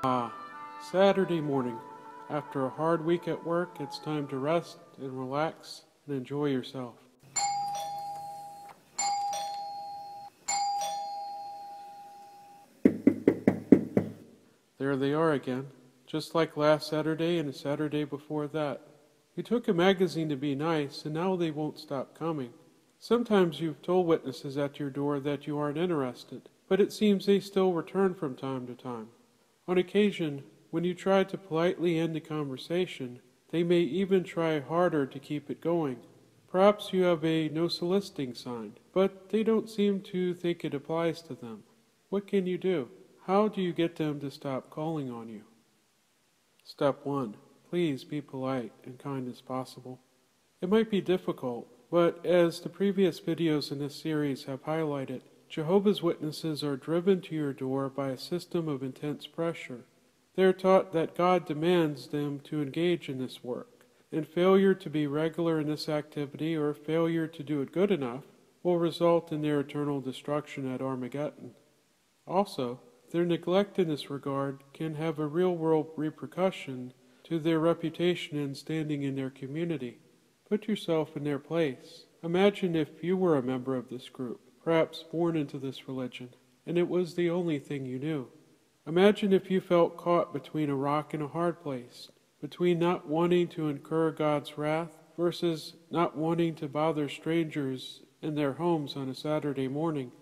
Saturday morning. After a hard week at work, it's time to rest and relax and enjoy yourself. There they are again, just like last Saturday and the Saturday before that. You took a magazine to be nice, and now they won't stop coming. Sometimes you've told witnesses at your door that you aren't interested, but it seems they still return from time to time. On occasion, when you try to politely end the conversation, they may even try harder to keep it going. Perhaps you have a no soliciting sign, but they don't seem to think it applies to them. What can you do? How do you get them to stop calling on you? Step 1. Please be polite and kind as possible. It might be difficult, but as the previous videos in this series have highlighted, Jehovah's Witnesses are driven to your door by a system of intense pressure. They are taught that God demands them to engage in this work, and failure to be regular in this activity or failure to do it good enough will result in their eternal destruction at Armageddon. Also, their neglect in this regard can have a real-world repercussion to their reputation and standing in their community. Put yourself in their place. Imagine if you were a member of this group, perhaps born into this religion, and it was the only thing you knew. Imagine if you felt caught between a rock and a hard place, between not wanting to incur God's wrath versus not wanting to bother strangers in their homes on a Saturday morning.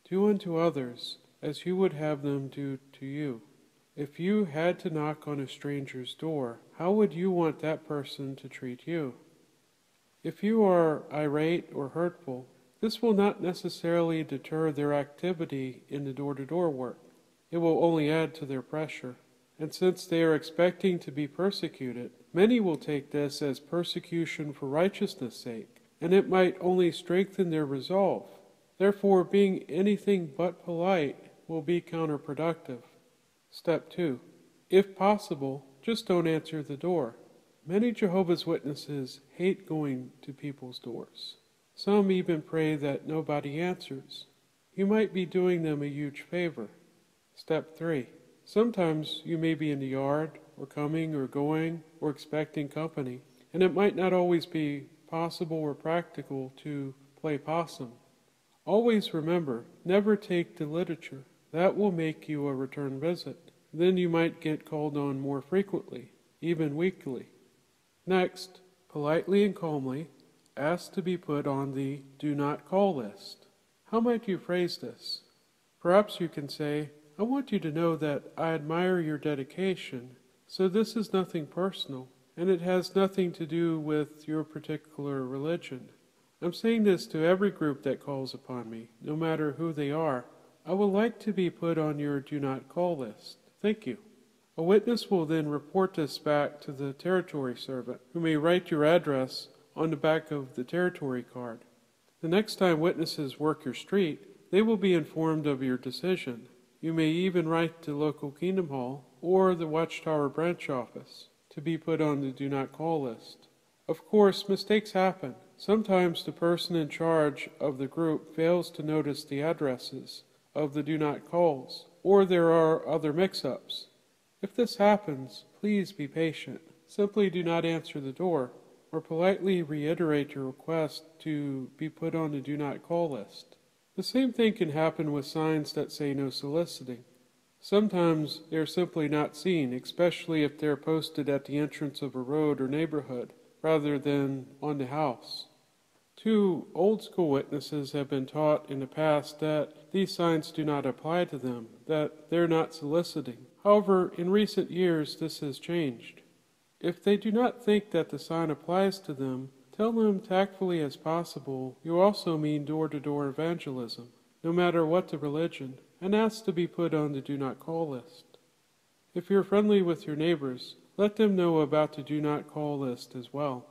Do unto others as you would have them do to you. If you had to knock on a stranger's door, how would you want that person to treat you? If you are irate or hurtful, this will not necessarily deter their activity in the door-to-door work. It will only add to their pressure. And since they are expecting to be persecuted, many will take this as persecution for righteousness' sake, and it might only strengthen their resolve. Therefore, being anything but polite will be counterproductive. Step 2. If possible, just don't answer the door. Many Jehovah's Witnesses hate going to people's doors. Some even pray that nobody answers. You might be doing them a huge favor. Step 3. Sometimes you may be in the yard, or coming or going, or expecting company, and it might not always be possible or practical to play possum. Always remember, never take the literature. That will make you a return visit. Then you might get called on more frequently, even weekly. Next, politely and calmly, ask to be put on the do not call list. How might you phrase this? Perhaps you can say, I want you to know that I admire your dedication, so this is nothing personal, and it has nothing to do with your particular religion. I'm saying this to every group that calls upon me, no matter who they are. I would like to be put on your do not call list. Thank you. A witness will then report this back to the territory servant, who may write your address on the back of the territory card. The next time witnesses work your street, they will be informed of your decision. You may even write to local Kingdom Hall or the Watchtower branch office to be put on the do not call list. Of course, mistakes happen. Sometimes the person in charge of the group fails to notice the addresses of the do not calls, or there are other mix-ups. If this happens, please be patient. Simply do not answer the door, or politely reiterate your request to be put on the do not call list. The same thing can happen with signs that say no soliciting. Sometimes they are simply not seen, especially if they are posted at the entrance of a road or neighborhood, rather than on the house. 2 old-school witnesses have been taught in the past that these signs do not apply to them, that they're not soliciting. However, in recent years, this has changed. If they do not think that the sign applies to them, tell them tactfully as possible you also mean door-to-door evangelism, no matter what the religion, and ask to be put on the do not call list. If you're friendly with your neighbors, let them know about the do not call list as well.